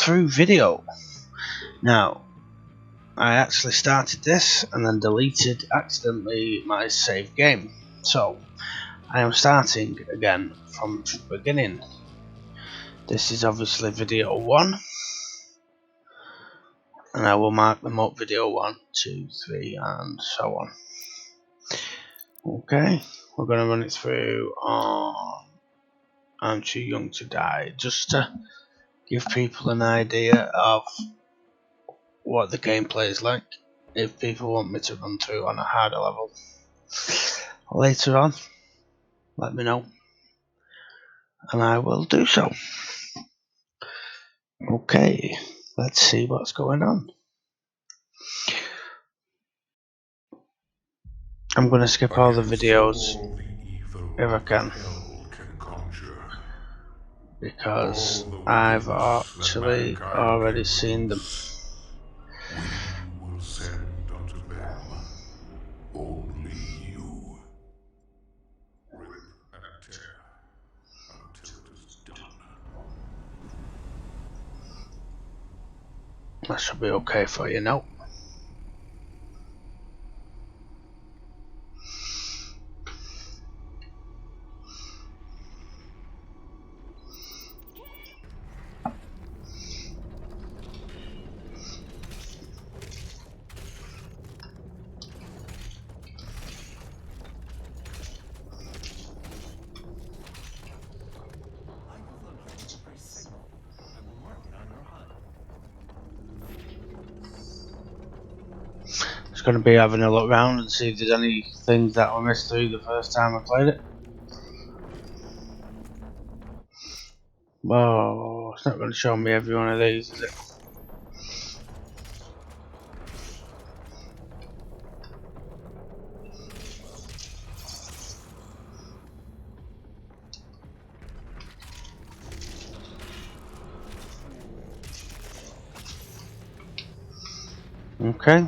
walkthrough video. Now, I actually started this and then deleted accidentally my save game, so I am starting again from the beginning. This is obviously video 1, and I will mark them up: video 1, 2, 3, and so on. Okay, we're going to run it through on I'm Too Young to Die, just to give people an idea of what the gameplay is like, if people want me to run through on a harder level later on. Let me know and I will do so. Okay, let's see what's going on. I'm going to skip all the videos if I can, because I've actually already seen them. We will send unto them only you. Rip and tear until it is done. That should be okay for you now. Just going to be having a look around and see if there's any things that were missed through the first time I played it. Whoa, it's not going to show me every one of these, is it? Okay.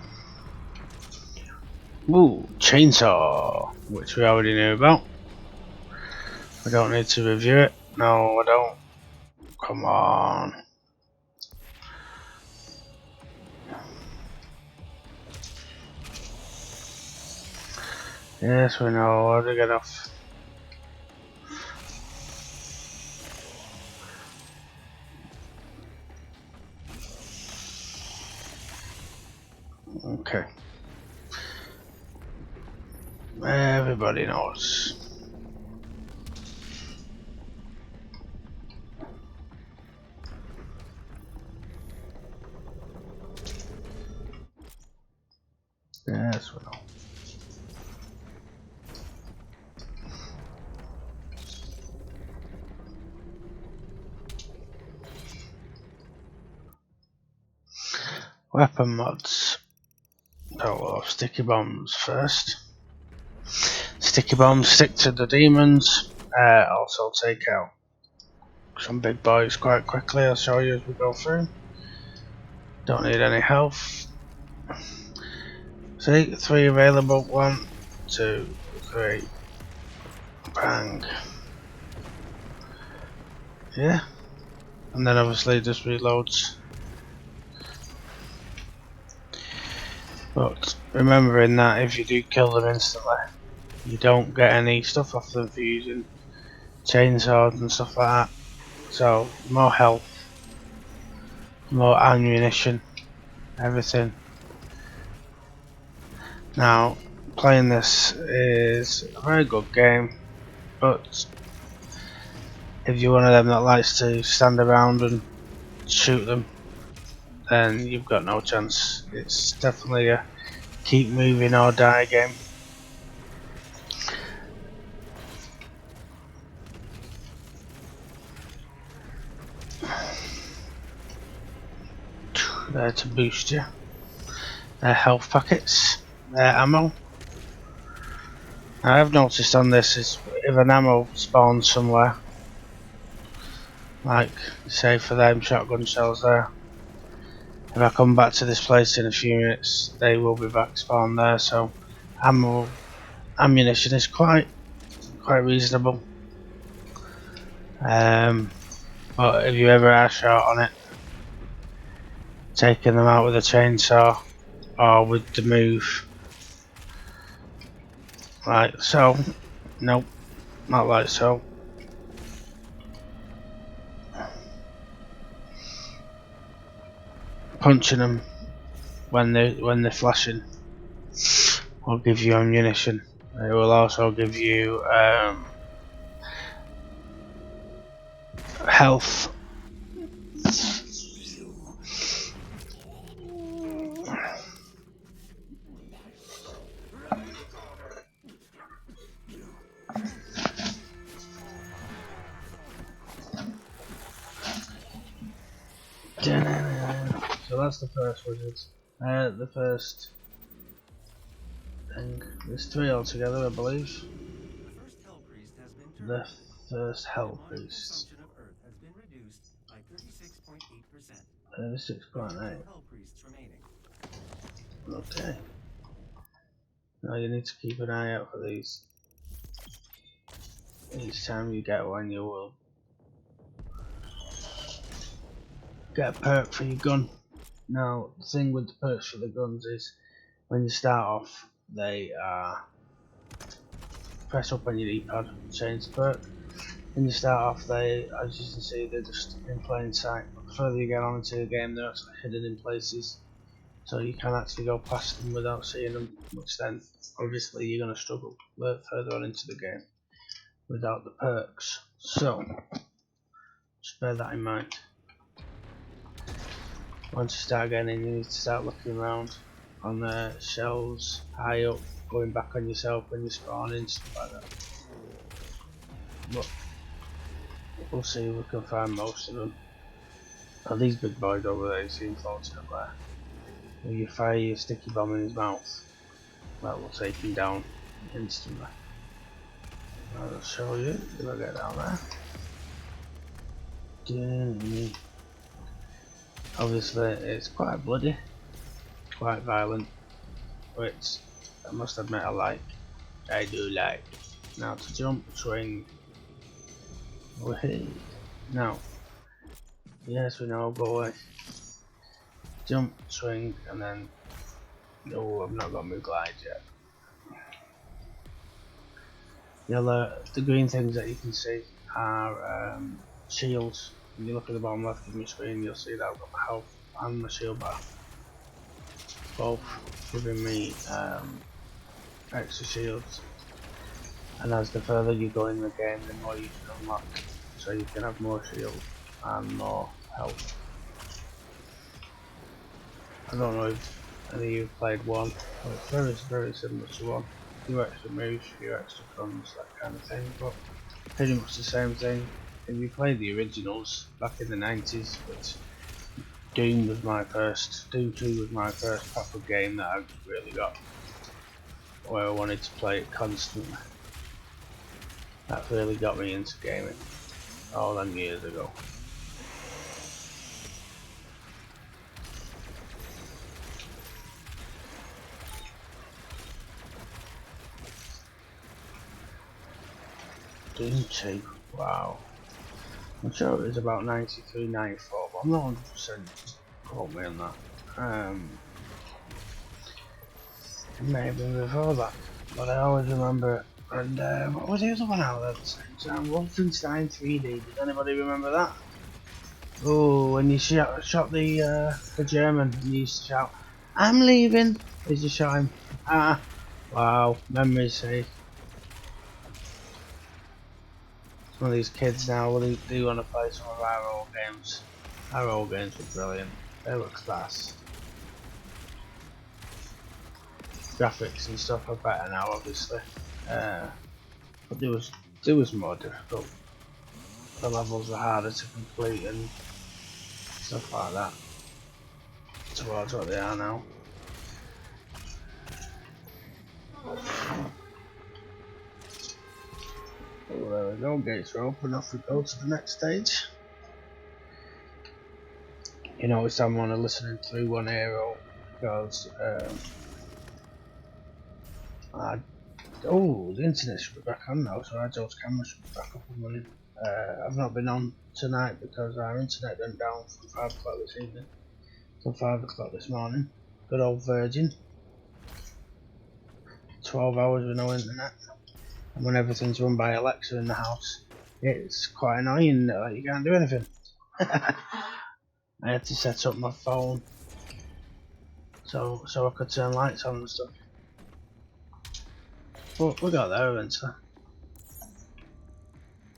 Ooh, chainsaw, which we already knew about. We don't need to review it. No, I don't. Come on. Yes, we know how to get off. Okay. Everybody knows. Yes, we know. Weapon mods. Oh, well, sticky bombs first. Sticky bombs stick to the demons. Also take out some big boys quite quickly. I'll show you as we go through. Don't need any health. See, 3 available. 1, 2, 3. Bang. Yeah. And then obviously just reloads. But remembering that if you do kill them instantly, you don't get any stuff off them for using chainsaws and stuff like that. So more health, more ammunition, everything. Now, playing this is a very good game, but if you're one of them that likes to stand around and shoot them, then you've got no chance. It's definitely a keep moving or die game. There to boost you. Health packets, ammo. I've noticed on this is if an ammo spawns somewhere, like say for them shotgun shells there, if I come back to this place in a few minutes, they will be back spawned there. So ammunition is quite reasonable. But if you ever are short on it, taking them out with a chainsaw or with the move. Like so. Nope, not like so. Punching them when they're flashing will give you ammunition. It will also give you health. So that's the first wizard. The first thing. There's 3 altogether, I believe. The first Hell Priest. 36.8. Okay. Now you need to keep an eye out for these. Each time you get one, you will get a perk for your gun. Now, the thing with the perks for the guns is when you start off, they press up on your D-pad, change the perk. When you start off, they, as you can see, they're just in plain sight. But the further you get on into the game, they're actually hidden in places, so you can actually go past them without seeing them. Which then, obviously, you're going to struggle further on into the game without the perks. So, just bear that in mind. Once you start getting in, you need to start looking around on the shelves, high up, going back on yourself when you're spawning, stuff like that. But we'll see if we can find most of them. Now these big boys over there, you see him floating up there. When you fire your sticky bomb in his mouth, that will take him down instantly. I'll show you if I get down there. Obviously it's quite bloody, quite violent, which I must admit I do like. Now to jump, swing, wahey. Now, yes we know, go away. Jump, swing, and then, no, I've not got my glide yet. The green things that you can see are shields. When you look at the bottom left of my screen, you'll see that I've got my health and my shield bar, both giving me extra shields. And as the further you go in the game, the more you can unlock, so you can have more shield and more health. I don't know if any of you have played 1, but it's very similar to 1. A few extra moves, a few extra guns, that kind of thing, but pretty much the same thing. If you play the originals back in the 90s, which Doom 2 was my first proper game that I really got, where I wanted to play it constantly. That really got me into gaming all them years ago. Doom 2, wow. I'm sure it was about 93, 94, but I'm not 100% quote me on that. It may have been before that, but I always remember it. And what was the other one out at the same time? Wolfenstein 3D, does anybody remember that? Oh, when you shot the German, and you used to shout, "I'm leaving!" As you shot him. Ah, wow, memories, say. Some of these kids now, well, they want to play some of our old games. Our old games were brilliant. They were class. Graphics and stuff are better now, obviously. But there was more difficult. The levels were harder to complete and stuff like that. Towards what they are now. Oh, there we go, gates are open, off we go to the next stage. You notice I'm only listening through one ear because the internet should be back on now, so our Joe's camera should be back up and running. I've not been on tonight because our internet went down from 5 o'clock this evening till 5 o'clock this morning. Good old Virgin. 12 hours with no internet. And when everything's run by Alexa in the house, it's quite annoying that you can't do anything. I had to set up my phone so I could turn lights on and stuff. But we got there eventually.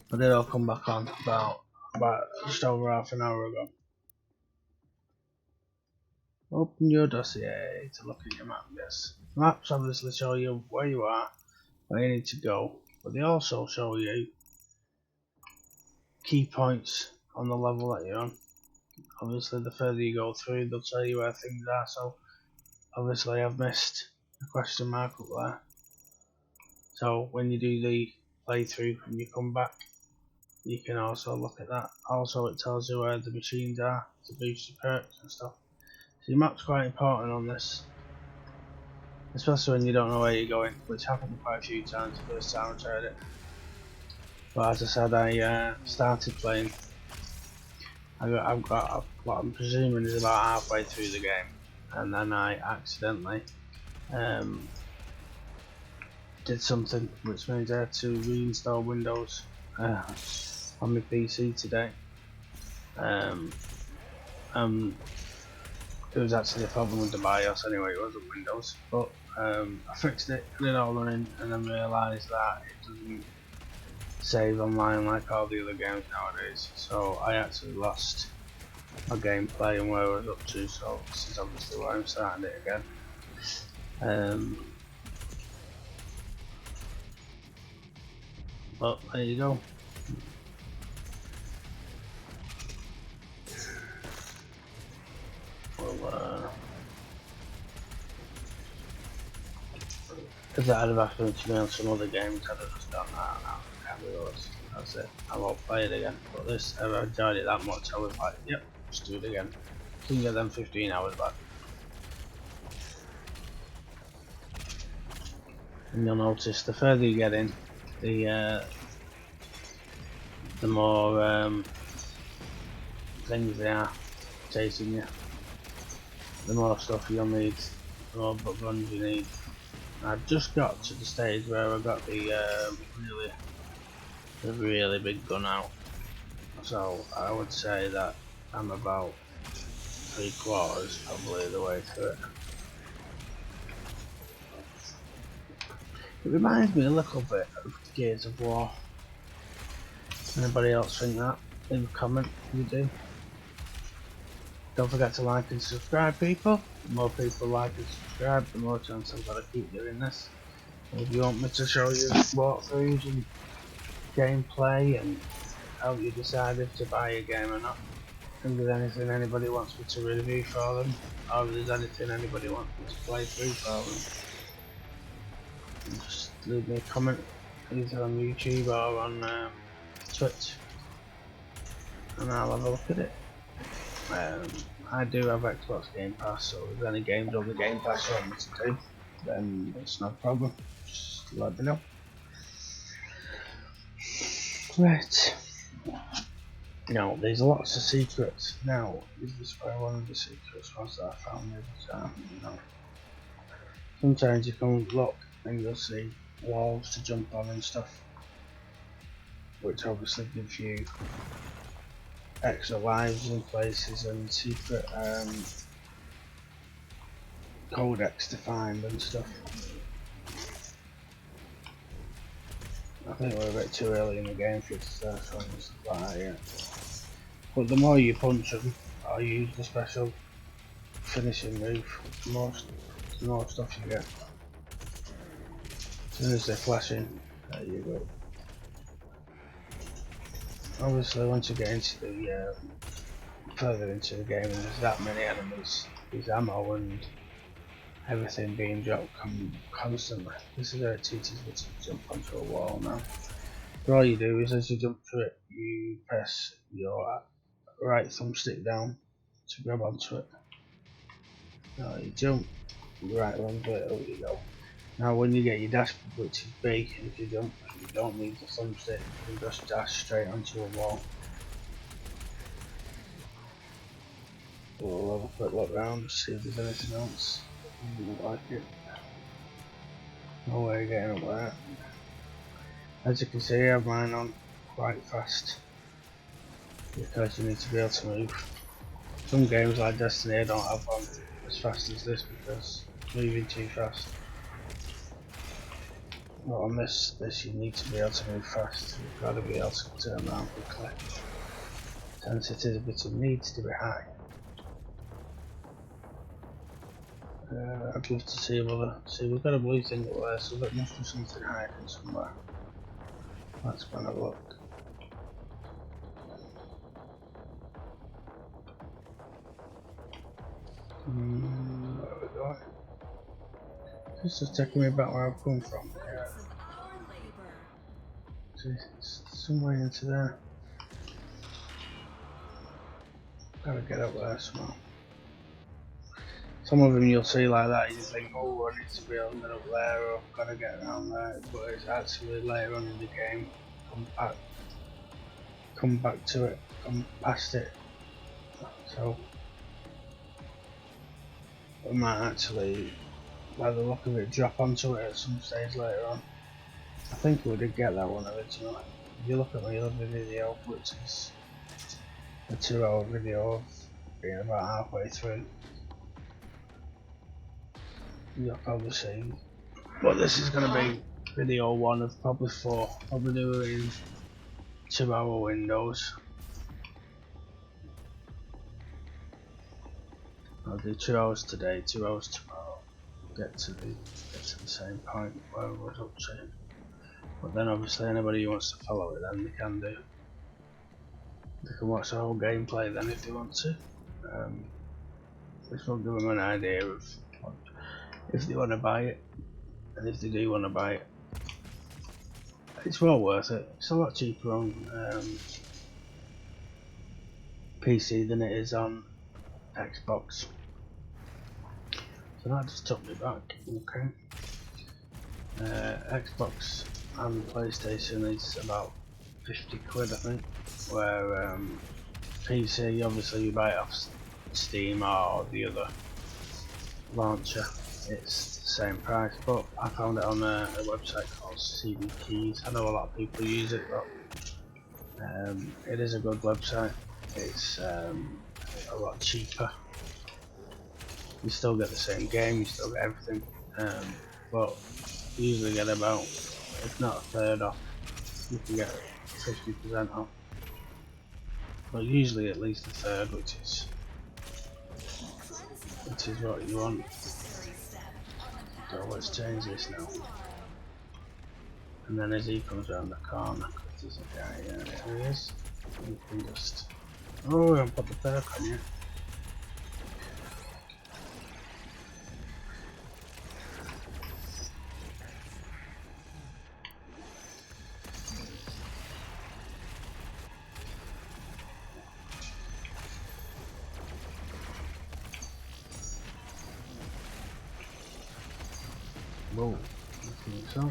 But it all come back on about just over half an hour ago. Open your dossier to look at your map, yes. Maps obviously show you where you are, where you need to go, but they also show you key points on the level that you're on. Obviously the further you go through, they'll tell you where things are, so obviously I've missed a question mark up there. So when you do the playthrough and you come back, you can also look at that. Also it tells you where the machines are to boost your perks and stuff. So your map's quite important on this, especially when you don't know where you're going, which happened quite a few times the first time I tried it. But as I said, I started playing. I've got what I'm presuming is about halfway through the game, and then I accidentally did something which means I had to reinstall Windows on my PC today. It was actually a problem with the BIOS anyway, it wasn't Windows, but I fixed it, got it all running, and then realised that it doesn't save online like all the other games nowadays, so I actually lost my gameplay and where I was up to, so this is obviously why I'm starting it again. But there you go. Well, if that had happened to me on some other games, I'd have just done that. That's it. I won't play it again. But this, if I enjoyed it that much, I was like, yep, let's do it again. You can get them 15 hours back. And you'll notice the further you get in, the more things they are chasing you. The more stuff you'll need, the more guns you need. I've just got to the stage where I got the really big gun out, so I would say that I'm about 3/4 probably the way through it. It reminds me a little bit of Gears of War. Anybody else think that? Leave a comment if you do. Don't forget to like and subscribe, people. The more people like and subscribe, the more chance I've got to keep doing this. And if you want me to show you walkthroughs and gameplay and how you decide if to buy a game or not, and if there's anything anybody wants me to review for them, or if there's anything anybody wants me to play through for them, just leave me a comment either on YouTube or on Twitch, and I'll have a look at it. I do have Xbox Game Pass, so if there's any games on the Game Pass you want me to do, then it's no problem. Just let me know. Right. Now, there's lots of secrets. Now, is this where one of the secrets was that I found the other time? No. Sometimes you can look and you'll see walls to jump on and stuff, which obviously gives you extra lives in places and secret codex to find and stuff. I think we're a bit too early in the game for it to start showing stuff like that yet. But the more you punch them or use the special finishing move, the more stuff you get. As soon as they're flashing, there you go. Obviously once you get into the further into the game and there's that many enemies, there's ammo and everything being dropped constantly. This is how it teaches me to jump onto a wall now. But all you do is as you jump through it, you press your right thumbstick down to grab onto it. Now you jump, right onto it, over you go. Now when you get your dash, which is B, if you jump, you don't need the thumbstick, you can just dash straight onto a wall. We'll have a quick look around to see if there's anything else. I don't like it. No way of getting up there. As you can see, I have mine on quite fast because you need to be able to move. Some games like Destiny I don't have on as fast as this because it's moving too fast. But on this you need to be able to move fast. You've got to be able to turn around quickly. Sensitivity needs to be high. I'd love to see another. See, we've got a blue thing up there, so there must be something hiding somewhere. Let's go and have a look. Where are we going? This is taking me back where I've come from. Yeah. See, it's somewhere into there. Gotta get up there somehow. Some of them you'll see like that, you think, oh, I need to be able to get up there, or I've got to get around there, but it's actually later on in the game, come back to it, come past it. So I might actually, by the look of it, drop onto it at some stage later on. I think we did get that one originally. If you look at my other video, which is a 2-hour video of being about halfway through, you'll probably see what this is going to be. Video 1 of probably 4. I'll be doing 2-hour windows. I'll do 2 hours today, 2 hours tomorrow. Get to the same point where we was up to. But then obviously anybody who wants to follow it, then they can do. They can watch the whole gameplay then if they want to. This will give them an idea of if they want to buy it, and if they do want to buy it, it's well worth it. It's a lot cheaper on PC than it is on Xbox. So that just took me back. Okay. Xbox and PlayStation is about 50 quid I think, where PC obviously you buy it off Steam or the other launcher, it's the same price, but I found it on a website called CD Keys. I know a lot of people use it, but it is a good website. It's a lot cheaper. You still get the same game, you still get everything, but you usually get about, if not a third off, you can get 50% off. But usually at least a third, which is what you want. So let's change this now. And then as he comes around the corner, there's a guy, there he is. You can just, oh, and put the perk on you. Whoa, I think so.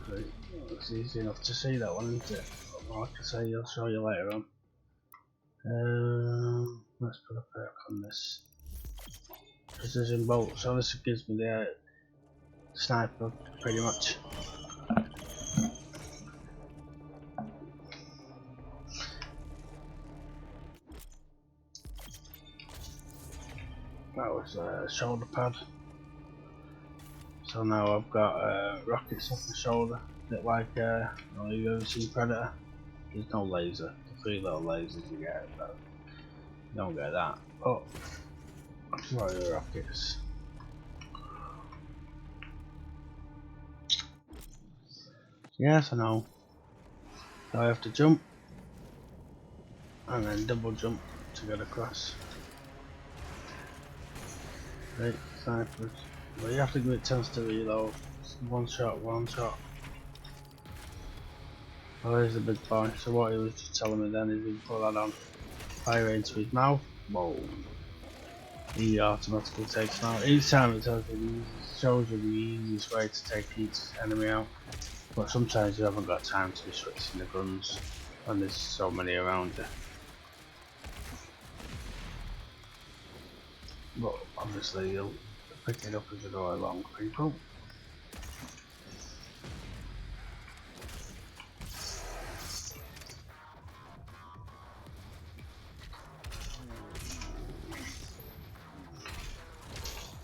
Right, well, it's easy enough to see that one, isn't it? But like I say, I'll show you later on. Let's put a perk on this. Precision bolt, so this gives me the sniper pretty much. That was a shoulder pad. So now I've got rockets off the shoulder, a bit like you've ever seen Predator. There's no laser, the 3 little lasers you get, but you don't get that. But what are the rockets? Yes, I know. So I have to jump and then double jump to get across. Right, snipers. But you have to give it a chance to reload. It's one shot, one shot. Oh, there's the big boy. So what he was just telling me then is he put that on. Fire into his mouth. Whoa. He automatically takes him out. Each time it tells me he uses shows you the easiest way to take each enemy out, but sometimes you haven't got time to be switching the guns when there's so many around you. But obviously you'll pick it up as you go along, people.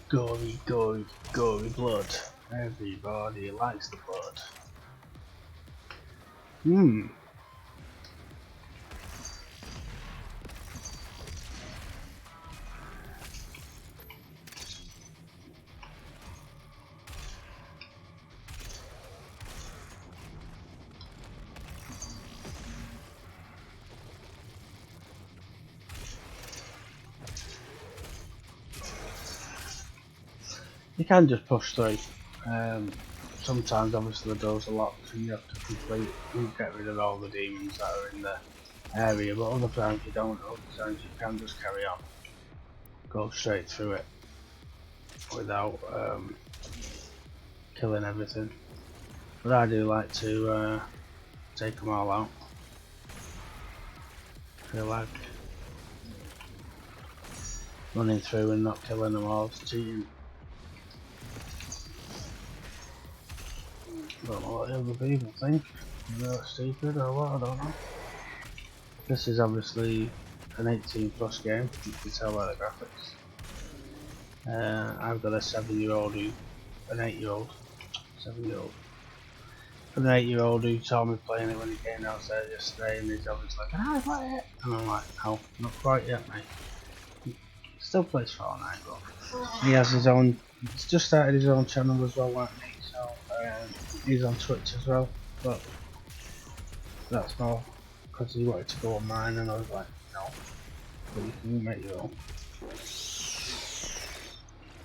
Gory, gory, gory blood. Everybody likes the blood. You can just push through. Sometimes obviously the doors are locked and you have to complete and get rid of all the demons that are in the area, but other times you don't. Other times you can just carry on, go straight through it without killing everything. But I do like to take them all out. I feel like running through and not killing them all is cheating. I don't know what the other people think. They're stupid or what, I don't know. This is obviously an 18+ game, you can tell by the graphics. I've got a 7-year-old who, an 8-year-old, 7-year-old. An 8-year-old who saw me playing it when he came downstairs yesterday, and he's obviously like, "Can I play it?" And I'm like, "No, not quite yet, mate." He still plays Fortnite, but he has his own. He's just started his own channel as well, like me. So he's on Twitch as well, but that's more because he wanted to go on mine, and I was like, "No, but you can make your own."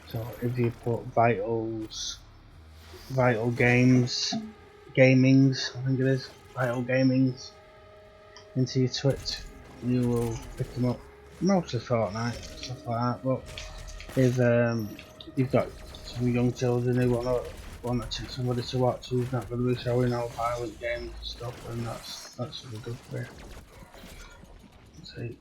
So if you put Vital Games, Gamings, I think it is, Vital Gamings, into your Twitch, you will pick them up. Mostly Fortnite, stuff like that, but if you've got some young children who want somebody to watch who's not going to be showing all violent games and stuff, then that should be good for you. Let's see.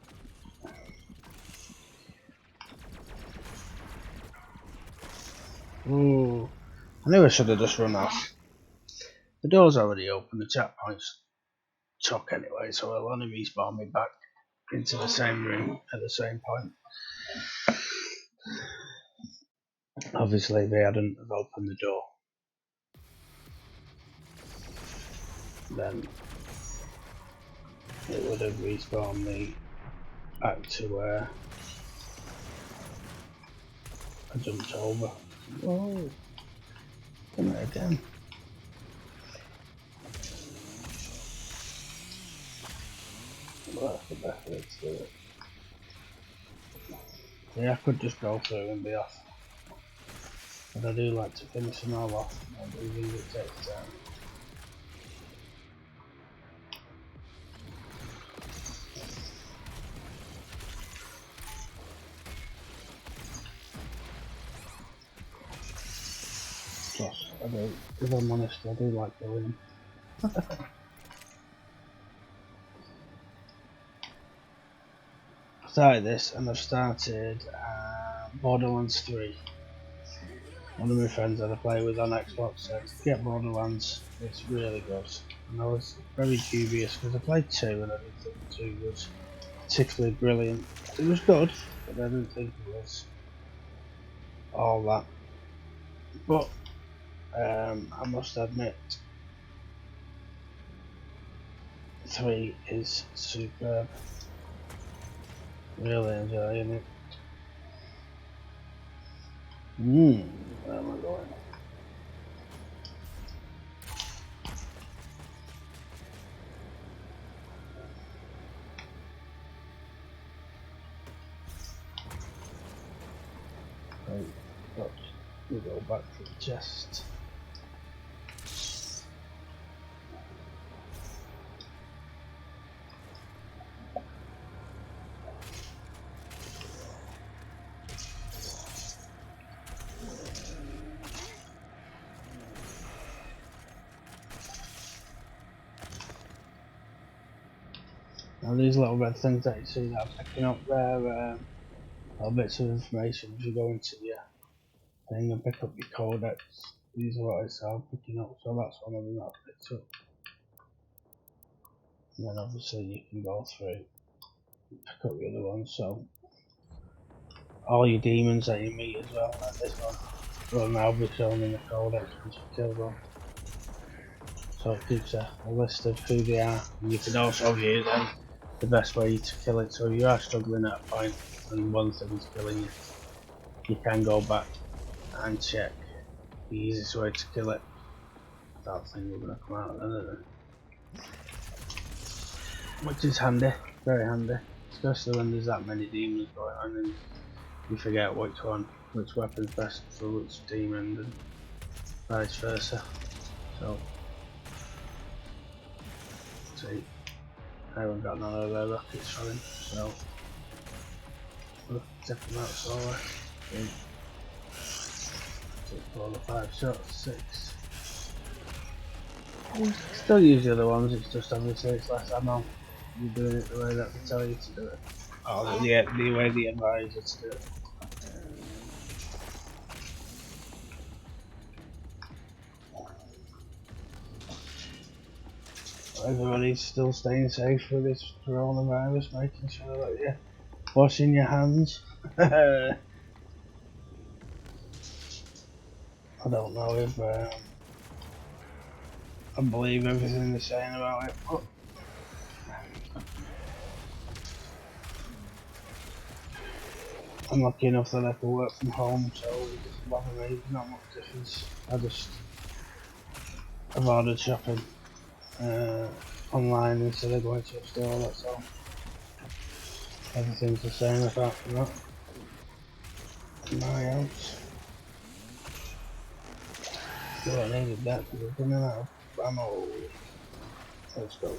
Ooh, I knew I should have just run off. The door's already open, the chat point's chock anyway, so it'll only respawn me back into the same room at the same point. Obviously, if they hadn't have opened the door, then it would have respawned me back to where I jumped over. Whoa, done it again. Well, that's the best way to do it. Yeah, I could just go through and be off, but I do like to finish them all off, even if it takes time. Plus, I do, if I'm honest, I do like killing them. I started this and I've started Borderlands 3. One of my friends that I play with on Xbox said, "Get Borderlands, it's really good." And I was very dubious because I played 2 and I didn't think 2 was particularly brilliant. It was good, but I didn't think it was all that. But I must admit, 3 is superb. Really enjoying it. Where am I going? Right, but we go back to the chest. Now these little red things that you see that are picking up there, little bits of information as you go into your thing and pick up your codex. These are what it's picking up, so that's one of them that I've picked up. And then obviously you can go through and pick up the other ones, so all your demons that you meet as well, like this one, will now be shown in the codex once you kill them. So it gives a list of who they are, and you can also view them the best way to kill it. So if you are struggling at a point and one thing's killing you, you can go back and check the easiest way to kill it. That thing will gonna come out then, isn't it? Which is handy, very handy, especially when there's that many demons going on and you forget which weapon's best for which demon and vice versa. So, see, I haven't got none of their rockets for him, so we'll check them out slowly. 4 or 5 shots, 6. Still use the other ones, it's just obviously it's less ammo. You're doing it the way that they tell you to do it. Or the way they advise you to do it. Everybody's still staying safe with this coronavirus, making sure that you're washing your hands. I don't know if I believe everything they're saying about it, but I'm lucky enough that I can work from home, so it doesn't bother me. There's not much difference. I've ordered shopping online instead of going to a store, that's all. Everything's the same apart from that. My house. Well, I needed that because I've been out of ammo. Let's go.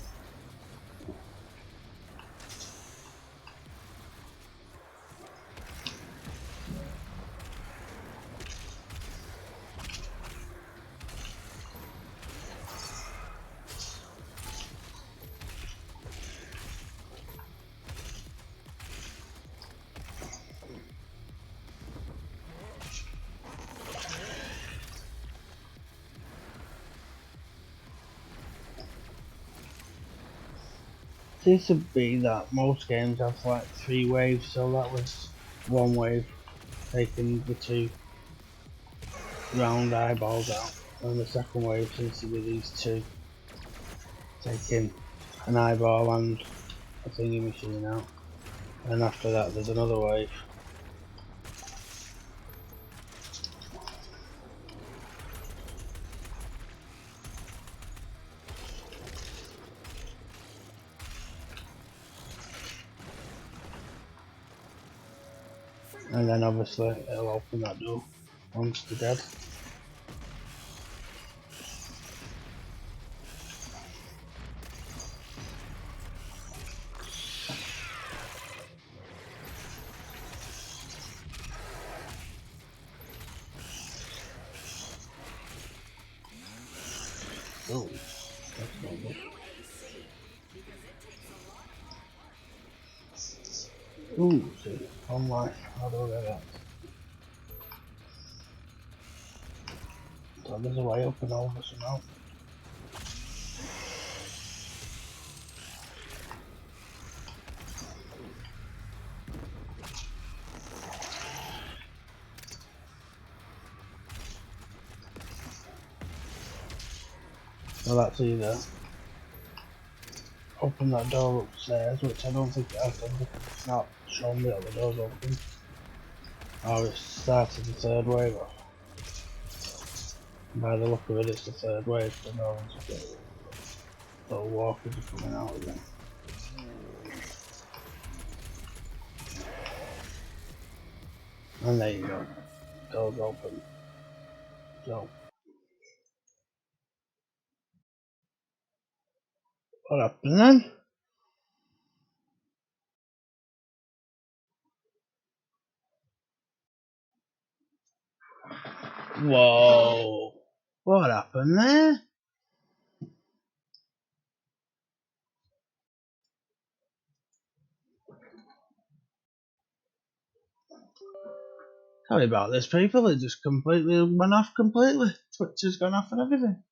Seems to be that most games have like 3 waves, so that was 1 wave taking the 2 round eyeballs out, and the second wave seems to be these 2 taking an eyeball and a thingy machine out, and after that there's another wave. And then obviously it'll open that door once they're dead. Oh, that's not good. Ooh, see, one life, how do I get that? So there's a way up and over somehow. So that's either open that door upstairs, which I don't think it has done because it's not showing me that the door's open. Or it's started the 3rd wave off. By the look of it, it's the 3rd wave, so no one's got little walkers are coming out again. And there you go, door's open. So, what happened then? Whoa, what happened there? Sorry about this, people. It just completely went off completely. Twitch has gone off and everything.